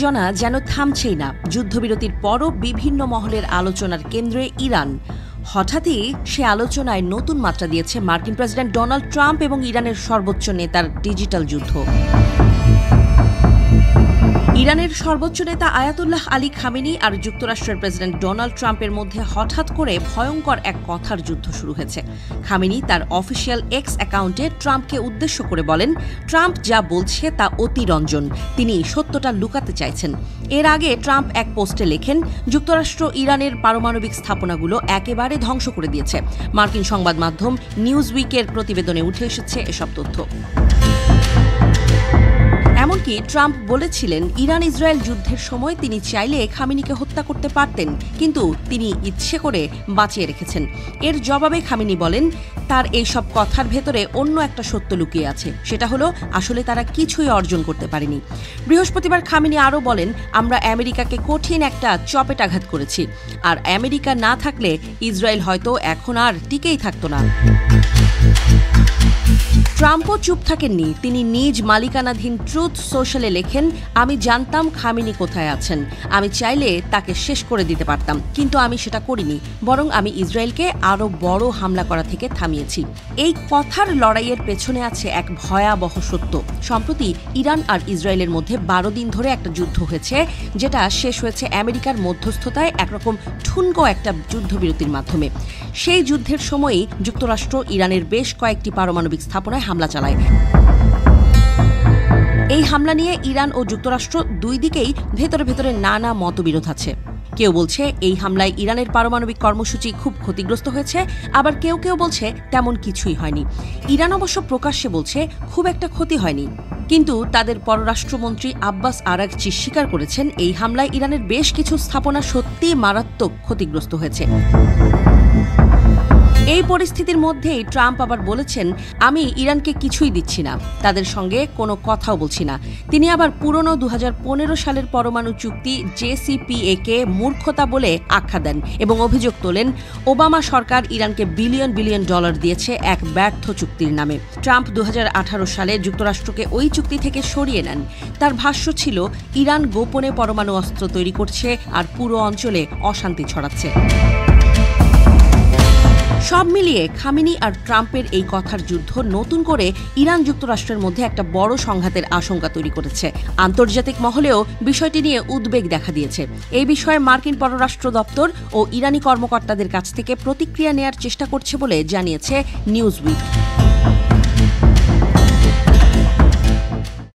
উত্তেজনা যেন থামছেই না। যুদ্ধবিরতির পরও বিভিন্ন মহলের আলোচনার কেন্দ্রে ইরান। হঠাৎই সে আলোচনায় নতুন মাত্রা দিয়েছে মার্কিন প্রেসিডেন্ট ডোনাল্ড ট্রাম্প এবং ইরানের সর্বোচ্চ নেতার ডিজিটাল যুদ্ধ। ইরানের সর্বোচ্চ নেতা আয়াতুল্লাহ আলী খামেনি আর যুক্তরাষ্ট্রের প্রেসিডেন্ট ডোনাল্ড ট্রাম্পের মধ্যে হঠাৎ করে ভয়ঙ্কর এক কথার যুদ্ধ শুরু হয়েছে। খামেনি তার অফিসিয়াল এক্স অ্যাকাউন্টে ট্রাম্পকে উদ্দেশ্য করে বলেন, ট্রাম্প যা বলছে তা অতিরঞ্জন, তিনি সত্যটা লুকাতে চাইছেন। এর আগে ট্রাম্প এক পোস্টে লেখেন, যুক্তরাষ্ট্র ইরানের পারমাণবিক স্থাপনাগুলো একেবারে ধ্বংস করে দিয়েছে। মার্কিন সংবাদ মাধ্যম নিউজউইকের প্রতিবেদনে উঠে এসেছে এসব তথ্য। এমনকি ট্রাম্প বলেছিলেন, ইরান ইসরায়েল যুদ্ধের সময় তিনি চাইলে খামেনিকে হত্যা করতে পারতেন, কিন্তু তিনি ইচ্ছে করে বাঁচিয়ে রেখেছেন। এর জবাবে খামেনি বলেন, তার এই সব কথার ভেতরে অন্য একটা সত্য লুকিয়ে আছে, সেটা হলো আসলে তারা কিছুই অর্জন করতে পারেনি। বৃহস্পতিবার খামেনি আরও বলেন, আমরা আমেরিকাকে কঠিন একটা চপেটাঘাত করেছি, আর আমেরিকা না থাকলে ইসরায়েল হয়তো এখন আর টিকেই থাকতো না। ট্রাম্পও চুপ থাকেননি। তিনি নিজ মালিকানাধীন ট্রুথ সোশ্যালে লেখেন, আমি জানতাম খামেনি কোথায় আছেন, আমি চাইলে তাকে শেষ করে দিতে পারতাম, কিন্তু আমি সেটা করিনি, বরং আমি ইসরায়েলকে আরও বড় হামলা করা থেকে থামিয়েছি। এই কথার লড়াইয়ের পেছনে আছে এক ভয়াবহ সত্য। সম্প্রতি ইরান আর ইসরায়েলের মধ্যে 12 দিন ধরে একটা যুদ্ধ হয়েছে, যেটা শেষ হয়েছে আমেরিকার মধ্যস্থতায় একরকম ঠুনকো একটা যুদ্ধবিরতির মাধ্যমে। সেই যুদ্ধের সময়ই যুক্তরাষ্ট্র ইরানের বেশ কয়েকটি পারমাণবিক স্থাপনায় হামলা চালায়। এই হামলা নিয়ে ইরান ও যুক্তরাষ্ট্র দুই দিকেই ভেতরে ভেতরে নানা মতবিরোধ আছে। কেউ বলছে এই হামলায় ইরানের পারমাণবিক কর্মসূচি খুব ক্ষতিগ্রস্ত হয়েছে, আবার কেউ কেউ বলছে তেমন কিছুই হয়নি। ইরান অবশ্য প্রকাশ্যে বলছে খুব একটা ক্ষতি হয়নি, কিন্তু তাদের পররাষ্ট্রমন্ত্রী আব্বাস আরাগচি স্বীকার করেছেন, এই হামলায় ইরানের বেশ কিছু স্থাপনা সত্যিই মারাত্মক ক্ষতিগ্রস্ত হয়েছে। এই পরিস্থিতির মধ্যেই ট্রাম্প আবার বলেছেন, আমি ইরানকে কিছুই দিচ্ছি না, তাদের সঙ্গে কোনো কথাও বলছি না। তিনি আবার পুরনো 2015 সালের পরমাণু চুক্তি JCPA-কে মূর্খতা বলে আখ্যা দেন এবং অভিযোগ তোলেন, ওবামা সরকার ইরানকে বিলিয়ন বিলিয়ন ডলার দিয়েছে এক ব্যর্থ চুক্তির নামে। ট্রাম্প 2018 সালে যুক্তরাষ্ট্রকে ওই চুক্তি থেকে সরিয়ে নেন। তার ভাষ্য ছিল, ইরান গোপনে পরমাণু অস্ত্র তৈরি করছে আর পুরো অঞ্চলে অশান্তি ছড়াচ্ছে। সব মিলিয়ে খামেনি আর ট্রাম্পের এই কথার যুদ্ধ নতুন করে ইরান যুক্তরাষ্ট্রের মধ্যে একটা বড় সংঘাতের আশঙ্কা তৈরি করেছে। আন্তর্জাতিক মহলেও বিষয়টি নিয়ে উদ্বেগ দেখা দিয়েছে। এই বিষয়ে মার্কিন পররাষ্ট্র দপ্তর ও ইরানি কর্মকর্তাদের কাছ থেকে প্রতিক্রিয়া নেয়ার চেষ্টা করছে বলে জানিয়েছে নিউজউইক।